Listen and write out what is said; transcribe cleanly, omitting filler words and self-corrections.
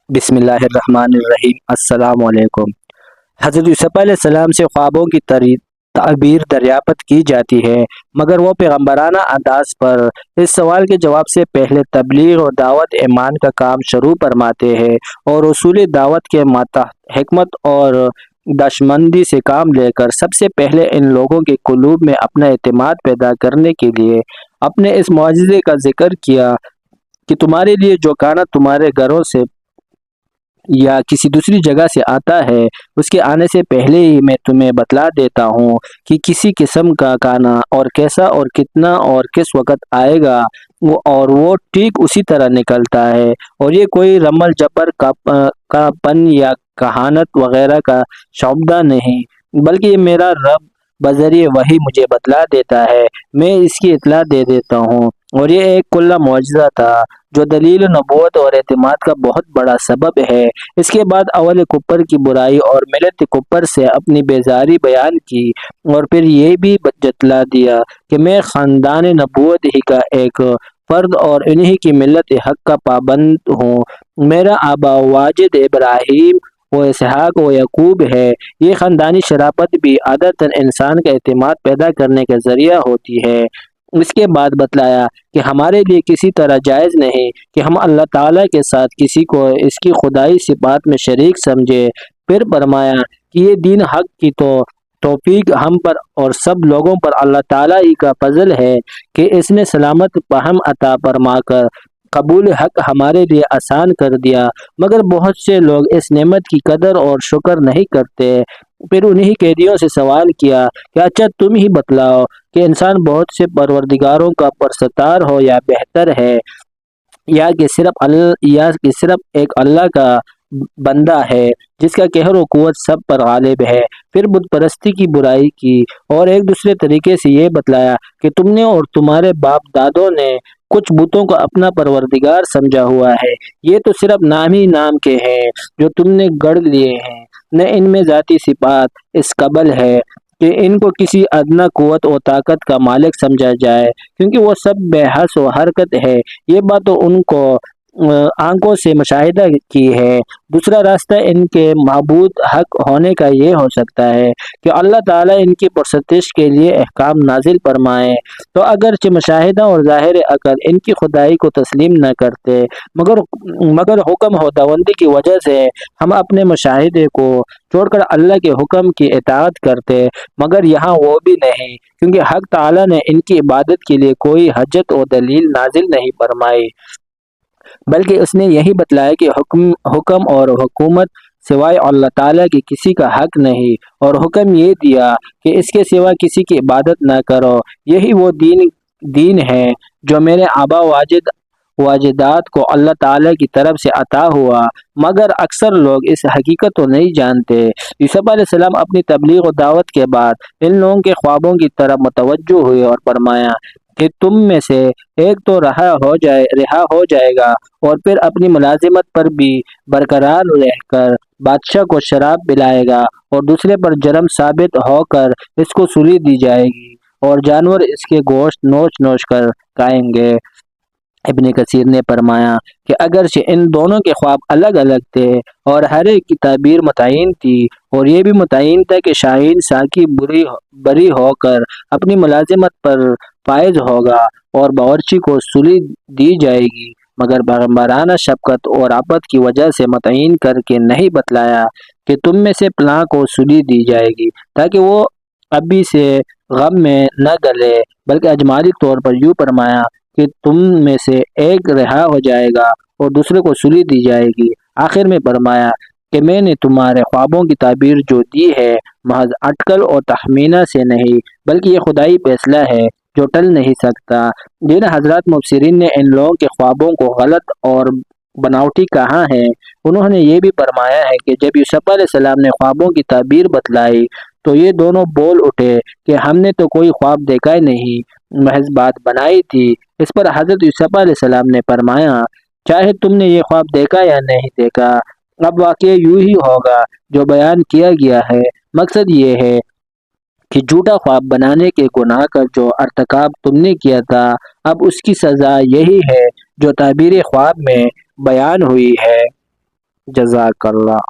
بسم اللہ الرحمن الرحیم۔ السلام علیکم۔ حضرت یوسف علیہ السلام سے خوابوں کی تعبیر دریافت کی جاتی ہے، مگر وہ پیغمبرانہ انداز پر اس سوال کے جواب سے پہلے تبلیغ اور دعوت ایمان کا کام شروع فرماتے ہیں اور اصول دعوت کے ماتحت حکمت اور دشمندی سے کام لے کر سب سے پہلے ان لوگوں کے قلوب میں اپنا اعتماد پیدا کرنے کے لیے اپنے اس معجزے کا ذکر کیا کہ تمہارے لیے جو کھانا تمہارے گھروں سے یا کسی دوسری جگہ سے آتا ہے، اس کے آنے سے پہلے ہی میں تمہیں بتلا دیتا ہوں کہ کسی قسم کا کھانا اور کیسا اور کتنا اور کس وقت آئے گا، وہ ٹھیک اسی طرح نکلتا ہے، اور یہ کوئی رمل جبر کا پن یا کہانت وغیرہ کا شعبہ نہیں، بلکہ یہ میرا رب بذریعہ وحی مجھے بتلا دیتا ہے، میں اس کی اطلاع دے دیتا ہوں۔ اور یہ ایک کھلا معجزہ تھا جو دلیل نبوت اور اعتماد کا بہت بڑا سبب ہے۔ اس کے بعد اول کفر کی برائی اور ملت کفر سے اپنی بیزاری بیان کی، اور پھر یہ بھی جتلا دیا کہ میں خاندان نبوت ہی کا ایک فرد اور انہی کی ملت حق کا پابند ہوں۔ میرا آبا واجد ابراہیم و اسحاق و یعقوب ہے۔ یہ خاندانی شرافت بھی عادتاً انسان کا اعتماد پیدا کرنے کا ذریعہ ہوتی ہے۔ اس کے بعد بتلایا کہ ہمارے لیے کسی طرح جائز نہیں کہ ہم اللہ تعالیٰ کے ساتھ کسی کو اس کی خدائی صفات میں شریک سمجھے۔ پھر فرمایا کہ یہ دین حق کی توفیق ہم پر اور سب لوگوں پر اللہ تعالیٰ ہی کا فضل ہے کہ اس نے سلامت فہم عطا فرما کر قبول حق ہمارے لیے آسان کر دیا، مگر بہت سے لوگ اس نعمت کی قدر اور شکر نہیں کرتے۔ پھر انہی قیدیوں سے سوال کیا کہ اچھا تم ہی بتلاؤ کہ انسان بہت سے پروردگاروں کا پرستار ہو یا بہتر ہے، یا کہ صرف ایک اللہ کا بندہ ہے جس کا قہر و قوت سب پر غالب ہے۔ پھر بت پرستی کی برائی کی اور ایک دوسرے طریقے سے یہ بتلایا کہ تم نے اور تمہارے باپ دادوں نے کچھ بتوں کو اپنا پروردگار سمجھا ہوا ہے، یہ تو صرف نام ہی نام کے ہیں جو تم نے گڑھ لیے ہیں، نہ ان میں ذاتی صفات اس قابل ہے کہ ان کو کسی ادنیٰ قوت و طاقت کا مالک سمجھا جائے، کیونکہ وہ سب بے حس و حرکت ہے۔ یہ بات تو ان کو آنکھوں سے مشاہدہ کی ہے۔ دوسرا راستہ ان کے معبود حق ہونے کا یہ ہو سکتا ہے کہ اللہ تعالیٰ ان کی پرستش کے لیے احکام نازل فرمائے، تو اگرچہ مشاہدہ اور ظاہر عقل ان کی خدائی کو تسلیم نہ کرتے، مگر حکم خداوندی کی وجہ سے ہم اپنے مشاہدے کو چھوڑ کر اللہ کے حکم کی اطاعت کرتے، مگر یہاں وہ بھی نہیں، کیونکہ حق تعالیٰ نے ان کی عبادت کے لیے کوئی حجت و دلیل نازل نہیں فرمائی، بلکہ اس نے یہی بتلایا کہ حکم اور حکومت سوائے اللہ تعالیٰ کی کسی کا حق نہیں، اور حکم یہ دیا کہ اس کے سوا کسی کی عبادت نہ کرو۔ یہی وہ دین ہے جو میرے آبا واجداد کو اللہ تعالیٰ کی طرف سے عطا ہوا، مگر اکثر لوگ اس حقیقت کو نہیں جانتے۔ یوسف علیہ السلام اپنی تبلیغ و دعوت کے بعد ان لوگوں کے خوابوں کی طرف متوجہ ہوئے اور فرمایا کہ تم میں سے ایک تو رہا ہو جائے گا اور پھر اپنی ملازمت پر بھی برقرار رہ کر بادشاہ کو شراب پلائے گا، اور دوسرے پر جرم ثابت ہو کر اس کو سولی دی جائے گی اور جانور اس کے گوشت نوچ نوچ کر کھائیں گے۔ ابن کثیر نے فرمایا کہ اگرچہ ان دونوں کے خواب الگ الگ تھے اور ہر ایک کی تعبیر متعین تھی، اور یہ بھی متعین تھا کہ شاہین ساقی بری ہو کر اپنی ملازمت پر فائز ہوگا اور باورچی کو سولی دی جائے گی، مگر پیغمبرانہ شفقت اور رأفت کی وجہ سے متعین کر کے نہیں بتلایا کہ تم میں سے فلاں کو سولی دی جائے گی، تاکہ وہ ابھی سے غم میں نہ گلے، بلکہ اجمالی طور پر یوں فرمایا کہ تم میں سے ایک رہا ہو جائے گا اور دوسرے کو سولی دی جائے گی۔ آخر میں فرمایا کہ میں نے تمہارے خوابوں کی تعبیر جو دی ہے محض اٹکل اور تخمینہ سے نہیں، بلکہ یہ خدائی فیصلہ ہے جو ٹل نہیں سکتا۔ جن حضرات مفسرین نے ان لوگوں کے خوابوں کو غلط اور بناوٹی کہا ہے، انہوں نے یہ بھی فرمایا ہے کہ جب یوسف علیہ السلام نے خوابوں کی تعبیر بتلائی تو یہ دونوں بول اٹھے کہ ہم نے تو کوئی خواب دیکھا ہی نہیں، محض بات بنائی تھی۔ اس پر حضرت یوسف علیہ السلام نے فرمایا چاہے تم نے یہ خواب دیکھا یا نہیں دیکھا، اب واقعہ یوں ہی ہوگا جو بیان کیا گیا ہے۔ مقصد یہ ہے کہ جھوٹا خواب بنانے کے گناہ کا جو ارتکاب تم نے کیا تھا، اب اس کی سزا یہی ہے جو تعبیر خواب میں بیان ہوئی ہے۔ جزاک اللہ۔